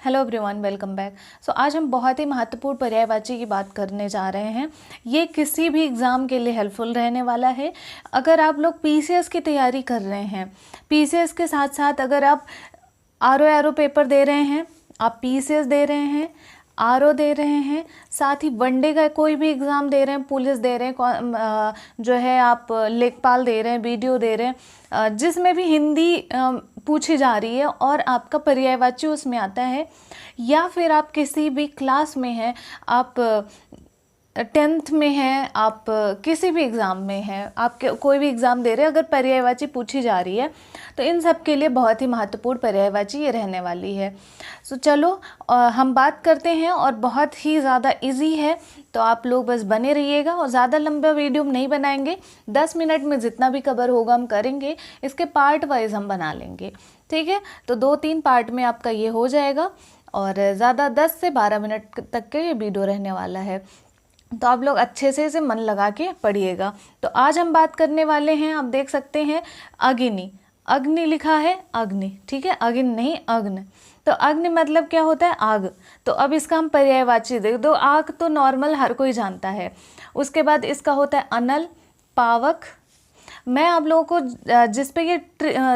Hello everyone, welcome back. So आज हम बहुत ही महत्वपूर्ण पर्यायवाची की बात करने जा रहे हैं। ये किसी भी एग्ज़ाम के लिए हेल्पफुल रहने वाला है। अगर आप लोग पीसीएस की तैयारी कर रहे हैं, पीसीएस के साथ साथ अगर आप आरओ पेपर दे रहे हैं, आप पीसीएस दे रहे हैं, आरओ दे रहे हैं, साथ ही वनडे का कोई भी एग्ज़ाम दे रहे हैं, पुलिस दे रहे हैं, जो है आप लेखपाल दे रहे हैं, वीडियो दे रहे हैं, जिसमें भी हिंदी पूछी जा रही है और आपका पर्यायवाची उसमें आता है, या फिर आप किसी भी क्लास में हैं, आप 10th में हैं, आप किसी भी एग्ज़ाम में हैं, आप कोई भी एग्ज़ाम दे रहे हैं, अगर पर्यायवाची पूछी जा रही है तो इन सब के लिए बहुत ही महत्वपूर्ण पर्यायवाची ये रहने वाली है। सो चलो हम बात करते हैं, और बहुत ही ज़्यादा इजी है, तो आप लोग बस बने रहिएगा। और ज़्यादा लंबा वीडियो हम नहीं बनाएंगे, 10 मिनट में जितना भी कवर होगा हम करेंगे, इसके पार्ट वाइज हम बना लेंगे, ठीक है। तो 2-3 पार्ट में आपका ये हो जाएगा, और ज़्यादा 10 से 12 मिनट तक के ये वीडियो रहने वाला है, तो आप लोग अच्छे से इसे मन लगा के पढ़िएगा। तो आज हम बात करने वाले हैं, आप देख सकते हैं, अग्नि। अग्नि लिखा है, अग्नि, ठीक है, अग्नि नहीं, अग्नि। तो अग्नि मतलब क्या होता है? आग। तो अब इसका हम पर्यायवाची देख दो। आग तो नॉर्मल हर कोई जानता है। उसके बाद इसका होता है अनल, पावक। मैं आप लोगों को जिस पे ये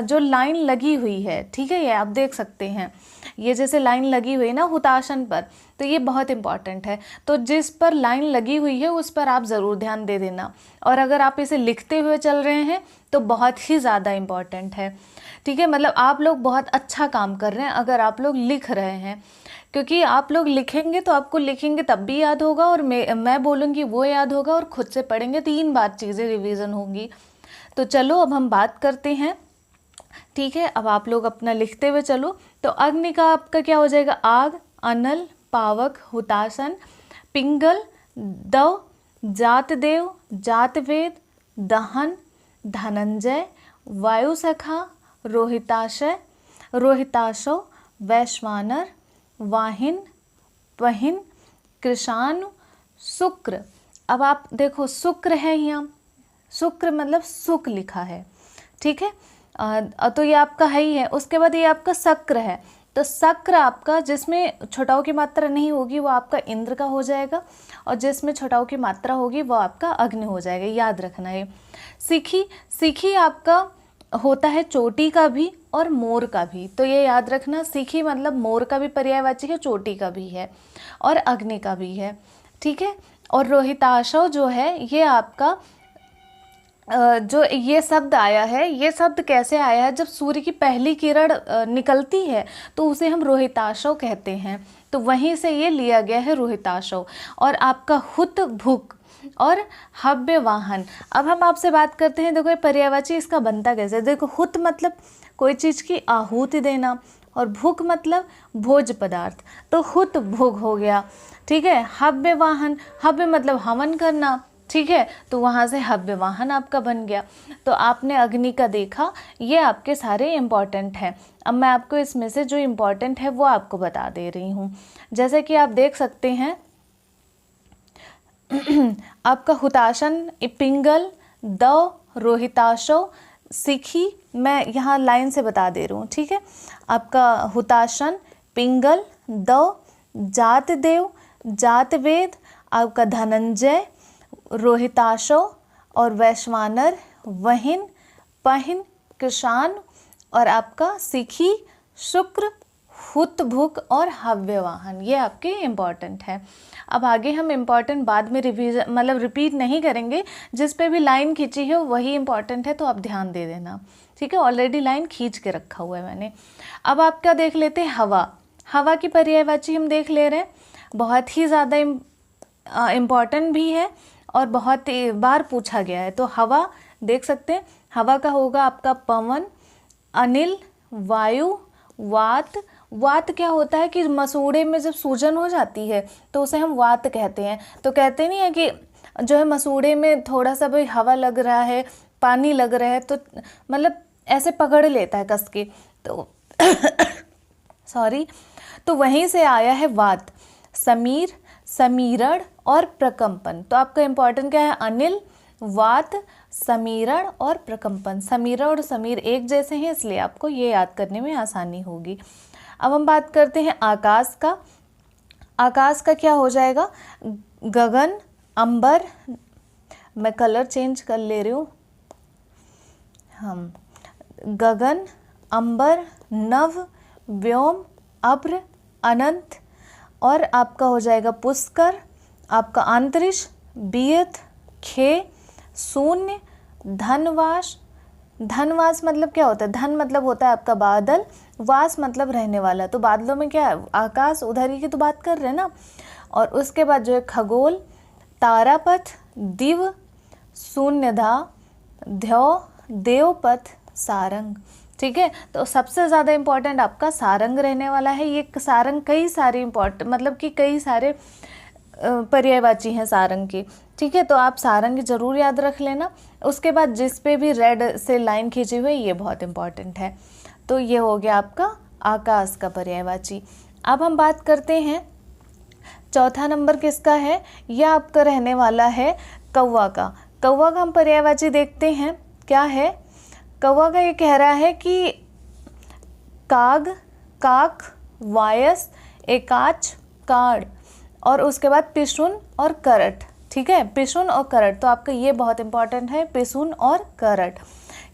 जो लाइन लगी हुई है, ठीक है, ये आप देख सकते हैं, ये जैसे लाइन लगी हुई है ना हुताशन पर, तो ये बहुत इंपॉर्टेंट है। तो जिस पर लाइन लगी हुई है उस पर आप ज़रूर ध्यान दे देना, और अगर आप इसे लिखते हुए चल रहे हैं तो बहुत ही ज़्यादा इम्पॉर्टेंट है, ठीक है। मतलब आप लोग बहुत अच्छा काम कर रहे हैं अगर आप लोग लिख रहे हैं, क्योंकि आप लोग लिखेंगे तो आपको लिखेंगे तब भी याद होगा, और मैं बोलूँगी वो याद होगा, और खुद से पढ़ेंगे 3 बार चीज़ें रिवीजन होंगी। तो चलो अब हम बात करते हैं, ठीक है। अब आप लोग अपना लिखते हुए चलो। तो अग्नि का आपका क्या हो जाएगा? आग, अनल, पावक, हुतासन, पिंगल, दव, जातदेव, जातवेद, दहन, धनंजय, वायुसखा, रोहिताशय, रोहिताशो, वैश्वानर, वाहिन, पहिन, कृशानु, शुक्र। अब आप देखो शुक्र है यहाँ, शुक्र मतलब सुख लिखा है, ठीक है। तो ये आपका है ही है। उसके बाद ये आपका शक्र है, तो शक्र आपका जिसमें छोटाओं की मात्रा नहीं होगी वो आपका इंद्र का हो जाएगा, और जिसमें छोटाओं की मात्रा होगी वो आपका अग्नि हो जाएगा, याद रखना है। सिखी, सिखी आपका होता है चोटी का भी और मोर का भी, तो ये याद रखना। सिखी मतलब मोर का भी पर्यायवाची है, चोटी का भी है, और अग्नि का भी है, ठीक है। और रोहिताशव जो है ये आपका जो ये शब्द आया है, ये शब्द कैसे आया है? जब सूर्य की पहली किरण निकलती है तो उसे हम रोहिताशव कहते हैं, तो वहीं से ये लिया गया है रोहिताशव। और आपका हुत, भुक और हव्य वाहन। अब हम आपसे बात करते हैं, देखो ये पर्यायवाची इसका बनता कैसे? देखो हुत मतलब कोई चीज़ की आहुति देना, और भुक मतलब भोज पदार्थ, तो हुत भुग हो गया, ठीक है। हव्य वाहन, हव्य मतलब हवन करना, ठीक है, तो वहाँ से हव्य वाहन आपका बन गया। तो आपने अग्नि का देखा, ये आपके सारे इम्पॉर्टेंट हैं। अब मैं आपको इसमें से जो इम्पॉर्टेंट है वो आपको बता दे रही हूँ। जैसे कि आप देख सकते हैं आपका हुताशन, पिंगल, दव, रोहिताशव, सिखी, मैं यहाँ लाइन से बता दे रही हूँ, ठीक है। आपका हुताशन, पिंगल, दव, जातदेव, जातवेद, आपका धनंजय, रोहिताशव और वैश्वानर, वहिन, पहिन, कृशान, और आपका सिखी, शुक्र, हुत, भुक और हव्यवाहन, ये आपके इम्पॉर्टेंट है। अब आगे हम इम्पॉर्टेंट बाद में रिवीजन मतलब रिपीट नहीं करेंगे, जिस पे भी लाइन खींची है वही इम्पॉर्टेंट है, तो आप ध्यान दे देना, ठीक है। ऑलरेडी लाइन खींच के रखा हुआ है मैंने। अब आप क्या देख लेते हैं? हवा। हवा की पर्यायवाची हम देख ले रहे हैं, बहुत ही ज़्यादा इम्पॉर्टेंट भी है और बहुत बार पूछा गया है। तो हवा देख सकते हैं, हवा का होगा आपका पवन, अनिल, वायु, वात। वात क्या होता है कि मसूड़े में जब सूजन हो जाती है तो उसे हम वात कहते हैं। तो कहते नहीं है कि जो है मसूड़े में थोड़ा सा भी हवा लग रहा है, पानी लग रहा है, तो मतलब ऐसे पकड़ लेता है कस के, तो सॉरी, तो वहीं से आया है वात। समीर, समीरण और प्रकंपन। तो आपका इम्पोर्टेंट क्या है? अनिल, वात, समीरण और प्रकंपन। समीरण और समीर एक जैसे हैं, इसलिए आपको ये याद करने में आसानी होगी। अब हम बात करते हैं आकाश का। आकाश का क्या हो जाएगा? गगन, अंबर, मैं कलर चेंज कर ले रही हूँ, हम गगन, अंबर, नभ, व्योम, अभ्र, अनंत, और आपका हो जाएगा पुष्कर, आपका अंतरिक्ष, बियत, खे, शून्य, धनवास। धनवास मतलब क्या होता है? धन मतलब होता है आपका बादल, वास मतलब रहने वाला, तो बादलों में क्या है? आकाश, उधर ही की तो बात कर रहे हैं ना। और उसके बाद जो है खगोल, तारापथ, दिव, शून्यधा, ध्यो, देवपथ, सारंग। ठीक है, तो सबसे ज़्यादा इम्पोर्टेंट आपका सारंग रहने वाला है। ये सारंग कई सारे इम्पोर्टेंट मतलब कि कई सारे पर्यायवाची हैं सारंग की। ठीक है, तो आप सारंग ज़रूर याद रख लेना। उसके बाद जिस पे भी रेड से लाइन खींची हुई, ये बहुत इम्पॉर्टेंट है। तो ये हो गया आपका आकाश का पर्यायवाची। अब हम बात करते हैं चौथा नंबर किसका है? यह आपका रहने वाला है कौवा का। कौवा का हम पर्यायवाची देखते हैं क्या है। कौवा का ये कह रहा है कि काग, काक, वायस, एकाच, काड़, और उसके बाद पिशुन और करट। ठीक है, पिशुन और करट, तो आपका ये बहुत इंपॉर्टेंट है, पिशुन और करट।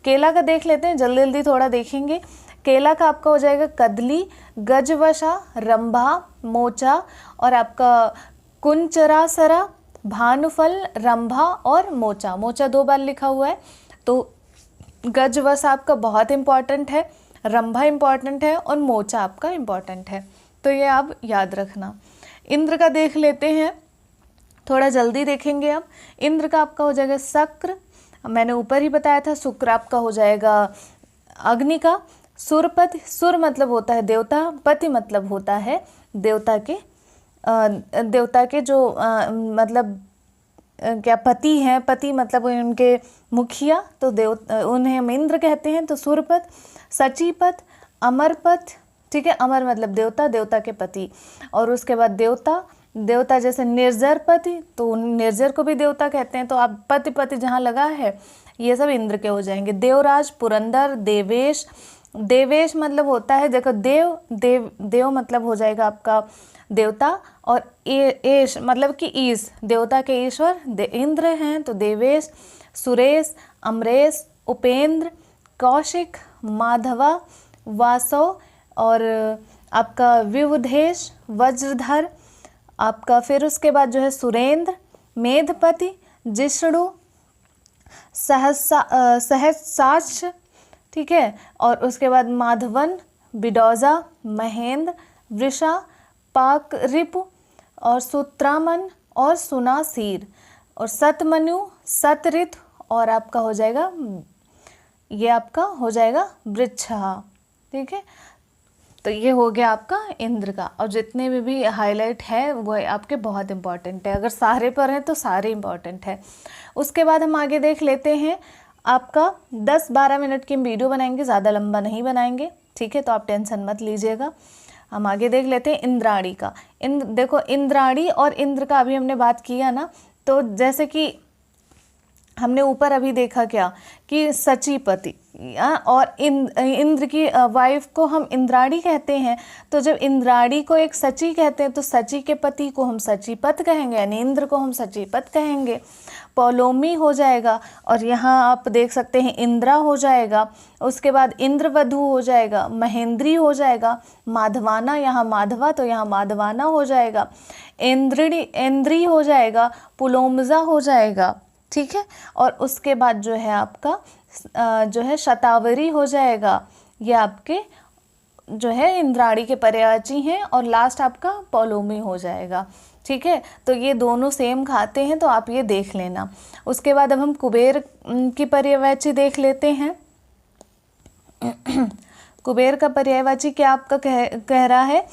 केला का देख लेते हैं, जल्दी जल्दी थोड़ा देखेंगे। केला का आपका हो जाएगा कदली, गजवशा, रंभा, मोचा, और आपका कुंचरासरा, भानुफल, रंभा और मोचा। मोचा 2 बार लिखा हुआ है, तो गजवशा आपका बहुत इंपॉर्टेंट है, रंभा इंपॉर्टेंट है, और मोचा आपका इंपॉर्टेंट है। तो ये आप याद रखना। इंद्र का देख लेते हैं, थोड़ा जल्दी देखेंगे। अब इंद्र का आपका हो जाएगा शक्र, मैंने ऊपर ही बताया था। शुक्र आपका हो जाएगा अग्नि का। सुरपति, सुर मतलब होता है देवता, पति मतलब होता है देवता के जो मतलब क्या पति हैं, पति मतलब उनके मुखिया, तो उन्हें हम इंद्र कहते हैं। तो सुरपत, सचीपत, अमरपत। ठीक है, अमर मतलब देवता, देवता के पति। और उसके बाद देवता, देवता जैसे निर्जर पति, तो निर्जर को भी देवता कहते हैं। तो आप पति पति जहाँ लगा है ये सब इंद्र के हो जाएंगे। देवराज, पुरंदर, देवेश। देवेश मतलब होता है, देखो देव मतलब हो जाएगा आपका देवता, और एश मतलब कि ईश, देवता के ईश्वर इंद्र हैं, तो देवेश। सुरेश, अमरेश, उपेंद्र, कौशिक, माधवा, वासव, और आपका विवधेश, वज्रधर आपका। फिर उसके बाद जो है सुरेंद्र, मेधपति, जिष्णु, सहसाक्ष। ठीक है, और उसके बाद माधवन, बिडौजा, महेंद्र, वृषा, पाक रिपु, और सूत्रामन, और सुनासीर, और सतमनु, सतरित, और आपका हो जाएगा, ये आपका हो जाएगा वृक्षा। ठीक है, तो ये हो गया आपका इंद्र का। और जितने भी हाईलाइट है वो आपके बहुत इंपॉर्टेंट है, अगर सारे पर हैं तो सारे इंपॉर्टेंट है। उसके बाद हम आगे देख लेते हैं, आपका 10-12 मिनट की वीडियो बनाएंगे, ज़्यादा लंबा नहीं बनाएंगे। ठीक है, तो आप टेंशन मत लीजिएगा। हम आगे देख लेते हैं इंद्राणी का। देखो इंद्राणी और इंद्र का अभी हमने बात किया ना, तो जैसे कि हमने ऊपर अभी देखा क्या कि सचीपति और इंद्र की वाइफ को हम इंद्राणी कहते हैं। तो जब इंद्राणी को एक सची कहते हैं तो सची के पति को हम सचीपत कहेंगे, यानी इंद्र को हम सचीपत कहेंगे। पौलोमी हो जाएगा, और यहाँ आप देख सकते हैं इंद्रा हो जाएगा। उसके बाद इंद्रवधु हो जाएगा, महेंद्री हो जाएगा, माधवाना, यहाँ माधवा तो यहाँ माधवाना हो जाएगा, इंद्री हो जाएगा, पुलोमजा हो जाएगा। ठीक है, और उसके बाद जो है आपका जो है शतावरी हो जाएगा। ये आपके जो है इंद्राणी के पर्यायवाची हैं, और लास्ट आपका पौलोमी हो जाएगा। ठीक है, तो ये दोनों सेम खाते हैं, तो आप ये देख लेना। उसके बाद अब हम कुबेर की पर्यायवाची देख लेते हैं। कुबेर का पर्यायवाची क्या आपका कह रहा है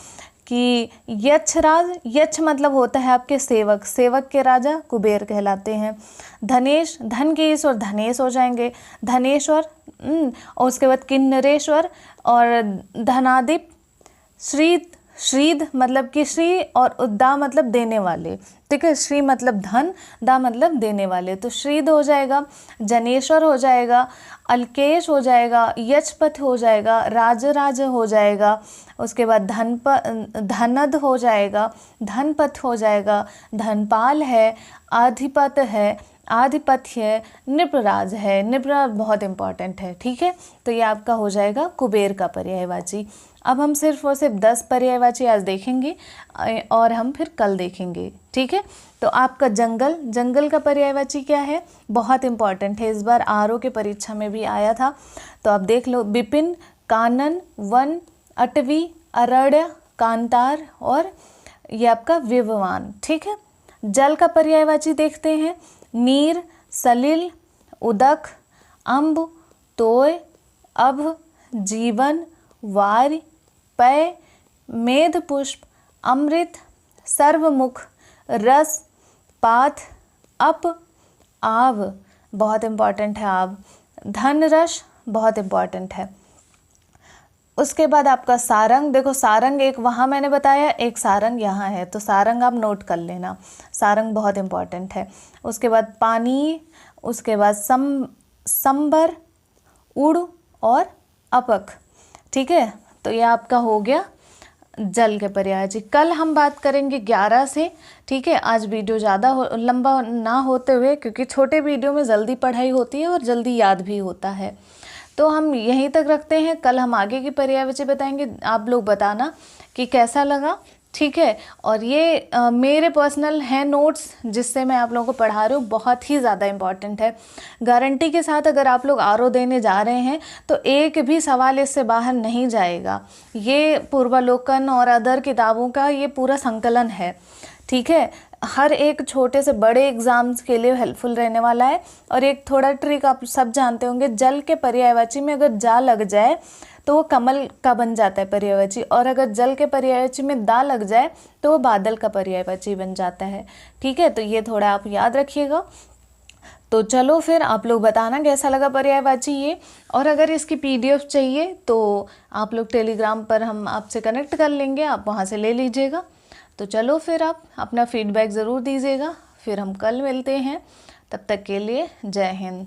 कि यक्षराज, यक्ष मतलब होता है आपके सेवक, सेवक के राजा कुबेर कहलाते हैं। धनेश, धन के ईश्वर धनेश हो जाएंगे, धनेश्वर। और उसके बाद किन्नरेश्वर और धनादिप, श्रीद मतलब कि श्री, और दा मतलब देने वाले, ठीक है। श्री मतलब धन, दा मतलब देने वाले, तो श्रीद हो जाएगा, जनेश्वर हो जाएगा, अलकेश हो जाएगा, यशपथ हो जाएगा, राजराज हो जाएगा, उसके बाद धनद हो जाएगा, धनपथ हो जाएगा, धनपाल है, आधिपत है, आधिपत्य है, नृपराज है। नृपराज बहुत इंपॉर्टेंट है, ठीक है। तो ये आपका हो जाएगा कुबेर का पर्यायवाची। अब हम सिर्फ और सिर्फ 10 पर्यायवाची आज देखेंगे और हम फिर कल देखेंगे, ठीक है। तो आपका जंगल, जंगल का पर्यायवाची क्या है, बहुत इंपॉर्टेंट है, इस बार आरओ के परीक्षा में भी आया था, तो आप देख लो। विपिन, कानन, वन, अटवी, अरण्य, कांतार और ये आपका विववान, ठीक है। जल का पर्यायवाची देखते हैं, नीर, सलिल, उदक, अम्ब, तोय, अभ, जीवन, वार, पय, मेध पुष्प, अमृत, सर्वमुख, रस, पाथ, अप, आव, बहुत इंपॉर्टेंट है आव, धनरस बहुत इंपॉर्टेंट है। उसके बाद आपका सारंग, देखो सारंग एक वहाँ मैंने बताया, एक सारंग यहाँ है, तो सारंग आप नोट कर लेना, सारंग बहुत इंपॉर्टेंट है। उसके बाद पानी, उसके बाद संबर, उड़ और अपक, ठीक है। तो ये आपका हो गया जल के पर्यायवाची। कल हम बात करेंगे 11 से, ठीक है। आज वीडियो ज़्यादा लंबा ना होते हुए, क्योंकि छोटे वीडियो में जल्दी पढ़ाई होती है और जल्दी याद भी होता है, तो हम यहीं तक रखते हैं। कल हम आगे की पर्यायवाची बताएंगे, आप लोग बताना कि कैसा लगा, ठीक है। और ये मेरे पर्सनल हैं नोट्स जिससे मैं आप लोगों को पढ़ा रही हूँ, बहुत ही ज़्यादा इम्पॉर्टेंट है। गारंटी के साथ अगर आप लोग आरओ देने जा रहे हैं तो एक भी सवाल इससे बाहर नहीं जाएगा। ये पूर्वालोकन और अदर किताबों का ये पूरा संकलन है, ठीक है। हर एक छोटे से बड़े एग्जाम्स के लिए हेल्पफुल रहने वाला है। और एक थोड़ा ट्रिक आप सब जानते होंगे, जल के पर्यायवाची में अगर जा लग जाए तो वो कमल का बन जाता है पर्यायवाची, और अगर जल के पर्यायवाची में दा लग जाए तो वो बादल का पर्यायवाची बन जाता है, ठीक है। तो ये थोड़ा आप याद रखिएगा। तो चलो फिर आप लोग बताना कैसा लगा पर्यायवाची ये, और अगर इसकी PDF चाहिए तो आप लोग टेलीग्राम पर हम आपसे कनेक्ट कर लेंगे, आप वहाँ से ले लीजिएगा। तो चलो फिर आप अपना फीडबैक ज़रूर दीजिएगा, फिर हम कल मिलते हैं, तब तक के लिए जय हिंद।